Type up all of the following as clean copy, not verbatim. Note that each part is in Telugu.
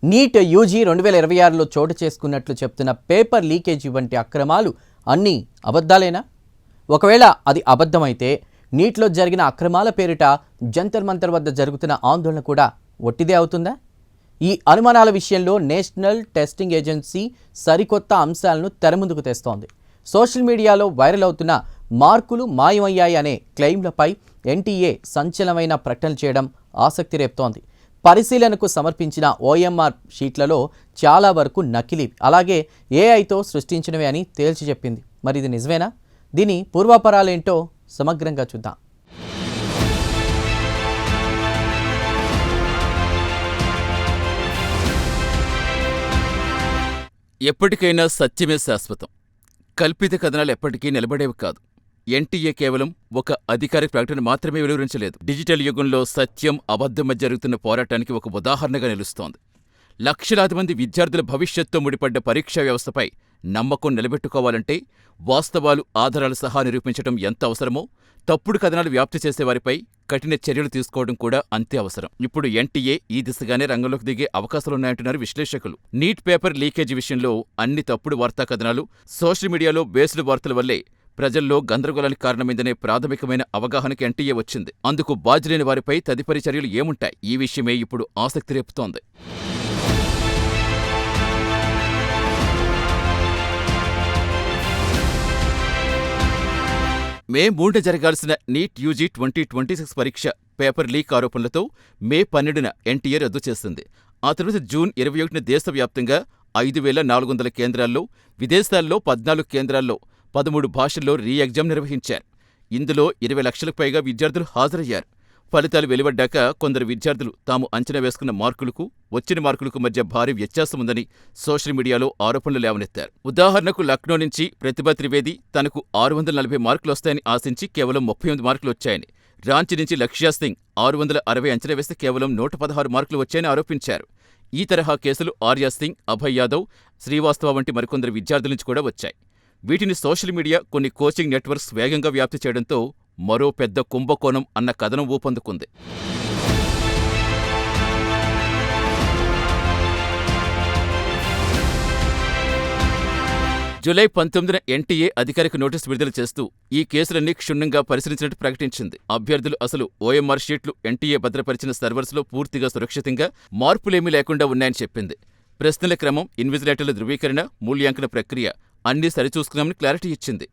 నీట్ యూజీ 2026లో చోటు చేసుకున్నట్లు చెప్తున్న పేపర్ లీకేజీ వంటి అక్రమాలు అన్నీ అబద్ధాలేనా? ఒకవేళ అది అబద్ధమైతే నీట్లో జరిగిన అక్రమాల పేరిట జంతర్ మంతర్ వద్ద జరుగుతున్న ఆందోళన కూడా ఒట్టిదే అవుతుందా? ఈ అనుమానాల విషయంలో నేషనల్ టెస్టింగ్ ఏజెన్సీ సరికొత్త అంశాలను తెరముందుకు తెస్తోంది. సోషల్ మీడియాలో వైరల్ అవుతున్న మార్కులు మాయమయ్యాయి అనే క్లెయిమ్లపై ఎన్టీఏ సంచలనమైన ప్రకటనలు చేయడం ఆసక్తి రేపుతోంది. పరిశీలనకు సమర్పించిన ఓఎంఆర్ షీట్లలో చాలా వరకు నకిలీవి, అలాగే ఏఐతో సృష్టించినవే అని తేల్చి చెప్పింది. మరి ఇది నిజమేనా? దీని పూర్వాపరాలేంటో సమగ్రంగా చూద్దాం. ఎప్పటికైనా సత్యమే శాశ్వతం. కల్పిత కథనాలు ఎప్పటికీ నిలబడేవి కాదు. ఎన్టీఏ కేవలం ఒక అధికారిక ప్రకటన మాత్రమే వెలువరించలేదు. డిజిటల్ యుగంలో సత్యం, అబద్ధం మధ్య జరుగుతున్న పోరాటానికి ఒక ఉదాహరణగా నిలుస్తోంది. లక్షలాది మంది విద్యార్థుల భవిష్యత్తుతో ముడిపడ్డ పరీక్షా వ్యవస్థపై నమ్మకం నిలబెట్టుకోవాలంటే వాస్తవాలు, ఆధారాలు సహా నిరూపించడం ఎంత అవసరమో, తప్పుడు కథనాలు వ్యాప్తి చేసేవారిపై కఠిన చర్యలు తీసుకోవడం కూడా అంతే అవసరం. ఇప్పుడు ఎన్టీఏ ఈ దిశగానే రంగంలోకి దిగే అవకాశాలున్నాయంటున్నారు విశ్లేషకులు. నీట్ పేపర్ లీకేజీ విషయంలో అన్ని తప్పుడు వార్తా కథనాలు, సోషల్ మీడియాలో బేస్డ్ వార్తల వల్లే ప్రజల్లో గందరగోళానికి కారణమైందనే ప్రాథమికమైన అవగాహనకి ఎన్టీఏ వచ్చింది. అందుకు బాధ్యులైన వారిపై తదుపరి చర్యలు ఏముంటాయి? ఈ విషయమే ఇప్పుడు ఆసక్తి రేపుతోంది. మే 3న జరగాల్సిన నీట్ యూజీ 2026 పరీక్ష పేపర్ లీక్ ఆరోపణలతో మే 12న ఎన్టీఏ రద్దు చేసింది. ఆ తర్వాత జూన్ 21న దేశవ్యాప్తంగా 5,400 కేంద్రాల్లో, విదేశాల్లో 14 కేంద్రాల్లో 13 భాషల్లో రీ ఎగ్జామ్ నిర్వహించారు. ఇందులో 20 లక్షలకు పైగా విద్యార్థులు హాజరయ్యారు. ఫలితాలు వెలువడ్డాక కొందరు విద్యార్థులు తాము అంచనా వేసుకున్న మార్కులకు, వచ్చిన మార్కులకు మధ్య భారీ వ్యత్యాసం ఉందని సోషల్ మీడియాలో ఆరోపణలు లేవనెత్తారు. ఉదాహరణకు లక్నో నుంచి ప్రతిభా త్రివేది తనకు 640 మార్కులు వస్తాయని ఆశించి కేవలం 38 మార్కులు వచ్చాయని, రాంచీ నుంచి లక్ష్యా సింగ్ 660 అంచనా వేస్తే కేవలం 116 మార్కులు వచ్చాయని ఆరోపించారు. ఈ తరహా కేసులు ఆర్యా సింగ్, అభయ్ యాదవ్, శ్రీవాస్తవ వంటి మరికొందరు విద్యార్థుల నుంచి కూడా వచ్చాయి. వీటిని సోషల్ మీడియా, కొన్ని కోచింగ్ నెట్వర్క్స్ వేగంగా వ్యాప్తి చేయడంతో మరో పెద్ద కుంభకోణం అన్న కథనం ఊపందుకుంది. జూలై 19న ఎన్టీఏ అధికారిక నోటీసు విడుదల చేస్తూ ఈ కేసులన్నీ క్షుణ్ణంగా పరిశీలించినట్టు ప్రకటించింది. అభ్యర్థులు అసలు ఓఎంఆర్ షీట్లు ఎన్టీఏ భద్రపరిచిన సర్వర్స్లో పూర్తిగా సురక్షితంగా, మార్పులేమీ లేకుండా ఉన్నాయని చెప్పింది. ప్రశ్నల క్రమం, ఇన్విజిలేటర్ల ధృవీకరణ, మూల్యాంకన ప్రక్రియ అన్నీ సరిచూసుకున్నామని క్లారిటీ ఇచ్చింది.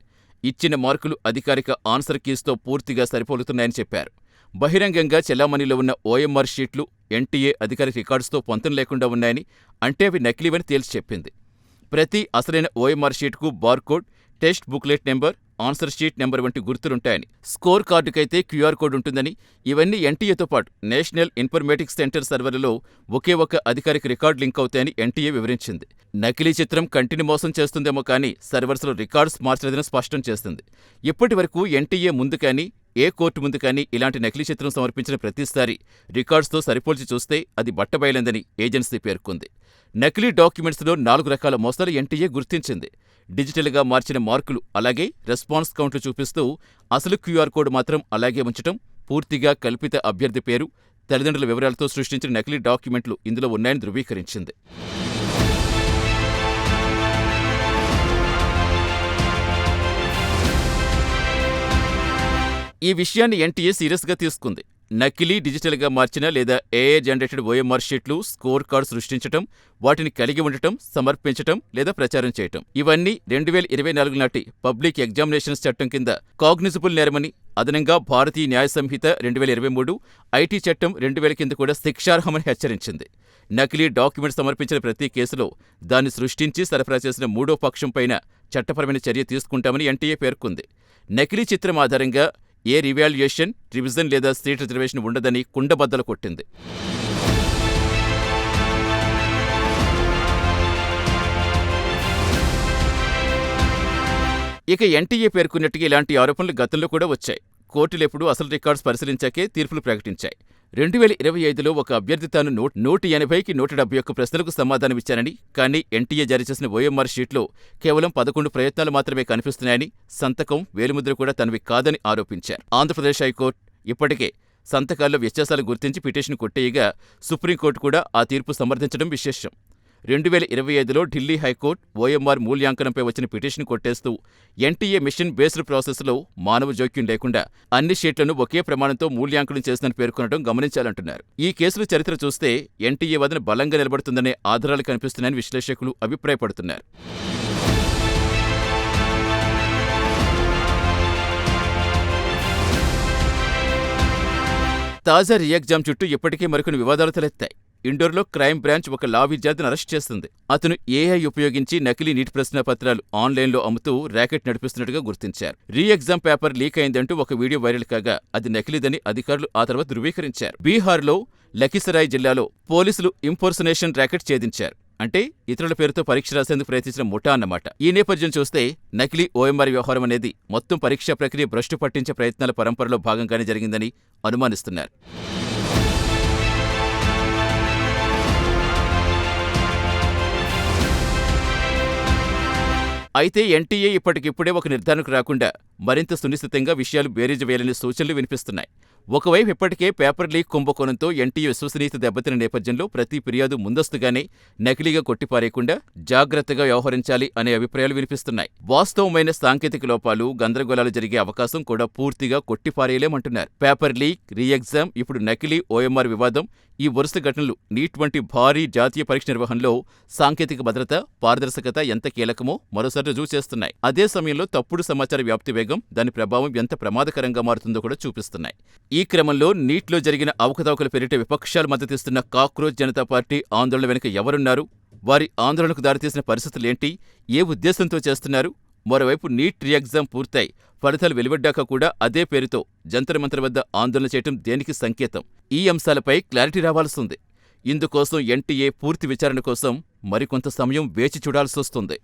ఇచ్చిన మార్కులు అధికారిక ఆన్సర్ కీస్తో పూర్తిగా సరిపోలుతున్నాయని చెప్పారు. బహిరంగంగా చెలామణిలో ఉన్న ఓఎంఆర్ షీట్లు ఎన్టీఏ అధికారిక రికార్డ్స్తో పొంతన లేకుండా ఉన్నాయని, అంటే అవి నకిలీవని తేల్చి చెప్పింది. ప్రతి అసలైన ఓఎంఆర్ షీట్కు barcode, test booklet number, answer sheet number వంటి గుర్తులుంటాయని, స్కోర్ కార్డుకైతే క్యూఆర్ కోడ్ ఉంటుందని, ఇవన్నీ ఎన్టీఏతో పాటు నేషనల్ ఇన్ఫర్మేటిక్స్ సెంటర్ సర్వర్లలో ఒకే ఒక అధికారిక రికార్డు లింక్ అవుతాయని ఎన్టీఏ వివరించింది. నకిలీ చిత్రం కంటిని మోసం చేస్తుందేమో కానీ సర్వర్స్లో రికార్డ్స్ మార్చలేదని స్పష్టం చేస్తుంది. ఇప్పటి వరకు ఎన్టీఏ ముందు కానీ, ఏ కోర్టు ముందు కానీ ఇలాంటి నకిలీ చిత్రం సమర్పించిన ప్రతిసారి రికార్డ్స్తో సరిపోల్చి చూస్తే అది బట్టబయలందని ఏజెన్సీ పేర్కొంది. నకిలీ డాక్యుమెంట్స్లో 4 రకాల మోసాలు ఎన్టీఏ గుర్తించింది. డిజిటల్గా మార్చిన మార్కులు, అలాగే రెస్పాన్స్ కౌంట్లు చూపిస్తూ అసలు క్యూఆర్ కోడ్ మాత్రం అలాగే ఉంచటం, పూర్తిగా కల్పిత అభ్యర్థి పేరు, తల్లిదండ్రుల వివరాలతో సృష్టించిన నకిలీ డాక్యుమెంట్లు ఇందులో ఉన్నాయని ధృవీకరించింది. ఈ విషయాన్ని ఎన్టీఏ సీరియస్గా తీసుకుంది. నకిలీ, డిజిటల్గా మార్చిన లేదా ఏఐ జనరేటెడ్ ఓఎంఆర్ షీట్లు, స్కోర్ కార్డు సృష్టించటం, వాటిని కలిగి ఉండటం, సమర్పించటం లేదా ప్రచారం చేయటం, ఇవన్నీ 2024 నాటి పబ్లిక్ ఎగ్జామినేషన్స్ చట్టం కింద కాగ్నిజబుల్ నేరమని, అదనంగా భారతీయ న్యాయ సంహిత 2023, ఐటీ చట్టం 2000 కింద కూడా శిక్షార్హమని హెచ్చరించింది. నకిలీ డాక్యుమెంట్ సమర్పించిన ప్రతి కేసులో దాన్ని సృష్టించి సరఫరా చేసిన మూడో పక్షం పైన చట్టపరమైన చర్య తీసుకుంటామని ఎన్టీఏ పేర్కొంది. నకిలీ చిత్రం ఆధారంగా ఏ రివాల్యుయేషన్, రివిజన్ లేదా సీట్ రిజర్వేషన్ ఉండదని కుండబద్దలు కొట్టింది. ఇక ఎన్టీఏ పేర్కొన్నట్టుగా ఇలాంటి ఆరోపణలు గతంలో కూడా వచ్చాయి. కోర్టులెప్పుడూ అసలు రికార్డ్స్ పరిశీలించాకే తీర్పులు ప్రకటించాయి. 2025లో ఒక అభ్యర్థి తాను 180కి 171 ప్రశ్నలకు సమాధానమిచ్చానని, కానీ ఎన్టీఏ జారీ చేసిన ఓఎంఆర్ షీట్లో కేవలం 11 ప్రయత్నాలు మాత్రమే కనిపిస్తున్నాయని, సంతకం, వేలిముద్ర కూడా తనవి కాదని ఆరోపించారు. ఆంధ్రప్రదేశ్ హైకోర్టు ఇప్పటికే సంతకాల్లో వ్యత్యాసాలు గుర్తించి పిటిషన్ కొట్టేయగా సుప్రీంకోర్టు కూడా ఆ తీర్పు సమర్థించడం విశేషం. 2025లో ఢిల్లీ హైకోర్టు ఓఎంఆర్ మూల్యాంకనంపై వచ్చిన పిటిషన్ కొట్టేస్తూ ఎన్టీఏ మిషన్ బేస్డ్ ప్రాసెస్లో మానవ జోక్యం లేకుండా అన్ని షీట్లను ఒకే ప్రమాణంతో మూల్యాంకనం చేసిందని పేర్కొనడం గమనించాలంటున్నారు. ఈ కేసుల చరిత్ర చూస్తే ఎన్టీఏ వాదన బలంగా నిలబడుతుందనే ఆధారాలు కనిపిస్తున్నాయని విశ్లేషకులు అభిప్రాయపడుతున్నారు. తాజా రీ ఎగ్జామ్ చుట్టూ ఇప్పటికే మరికొన్ని వివాదాలు తలెత్తాయి. ఇండోర్లో క్రైమ్ బ్రాంచ్ ఒక లా విద్యార్థిని అరెస్ట్ చేస్తుంది. అతను ఏఐ ఉపయోగించి నకిలీ నీట్ ప్రశ్నాపత్రాలు ఆన్లైన్లో అమ్ముతూ ర్యాకెట్ నడిపిస్తున్నట్టుగా గుర్తించారు. రీ ఎగ్జామ్ పేపర్ లీక్ అయిందంటూ ఒక వీడియో వైరల్ కాగా అది నకిలీదని అధికారులు ఆ తర్వాత ధృవీకరించారు. బీహార్లో లఖీసరాయ్ జిల్లాలో పోలీసులు ఇంపర్సనేషన్ ర్యాకెట్ ఛేదించారు. అంటే ఇతరుల పేరుతో పరీక్ష రాసేందుకు ప్రయత్నించిన ముఠా అన్నమాట. ఈ నేపథ్యం చూస్తే నకిలీ ఓఎంఆర్ వ్యవహారం అనేది మొత్తం పరీక్షా ప్రక్రియ భ్రష్టు పట్టించే ప్రయత్నాల పరంపరలో భాగంగానే జరిగిందని అనుమానిస్తున్నారు. అయితే ఎన్టీఏ ఇప్పటికిప్పుడే ఒక నిర్ధారణకు రాకుండా మరింత సునిశ్చితంగా విషయాలు బేరీజు వేయాలనే సూచనలు వినిపిస్తున్నాయి. ఒకవైపు ఇప్పటికే పేపర్ లీక్ కుంభకోణంతో ఎన్టీఏ విశ్వసనీయత దెబ్బతిన నేపథ్యంలో ప్రతి ఫిర్యాదు ముందస్తుగానే నకిలీగా కొట్టిపారేయకుండా జాగ్రత్తగా వ్యవహరించాలి అనే అభిప్రాయాలు వినిపిస్తున్నాయి. వాస్తవమైన సాంకేతిక లోపాలు, గందరగోళాలు జరిగే అవకాశం కూడా పూర్తిగా కొట్టిపారేయలేమంటున్నారు. పేపర్ లీక్, రీ ఎగ్జామ్, ఇప్పుడు నకిలీ ఓఎంఆర్ వివాదం, ఈ వరుస ఘటనలు నీట్ వంటి భారీ జాతీయ పరీక్ష నిర్వహణలో సాంకేతిక భద్రత, పారదర్శకత ఎంత కీలకమో మరోసారి రుజువు చేస్తున్నాయి. అదే సమయంలో తప్పుడు సమాచార వ్యాప్తి వేగం, దాని ప్రభావం ఎంత ప్రమాదకరంగా మారుతుందో కూడా చూపిస్తున్నాయి. ఈ క్రమంలో నీట్లో జరిగిన అవకతవకల పేరిట విపక్షాలు మద్దతిస్తున్న కాక్రోచ్ జనతా పార్టీ ఆందోళన వెనుక ఎవరున్నారు? వారి ఆందోళనకు దారితీసిన పరిస్థితులేంటి? ఏ ఉద్దేశంతో చేస్తున్నారు? మరోవైపు నీట్ రీ ఎగ్జామ్ పూర్తయి ఫలితాలు వెలువడ్డాక కూడా అదే పేరుతో జంతర్ మంతర్ వద్ద ఆందోళన చేయటం దేనికి సంకేతం? ఈ అంశాలపై క్లారిటీ రావాల్సింది. ఇందుకోసం ఎన్టీఏ పూర్తి విచారణ కోసం మరికొంత సమయం వేచి చూడాల్సొస్తుంది.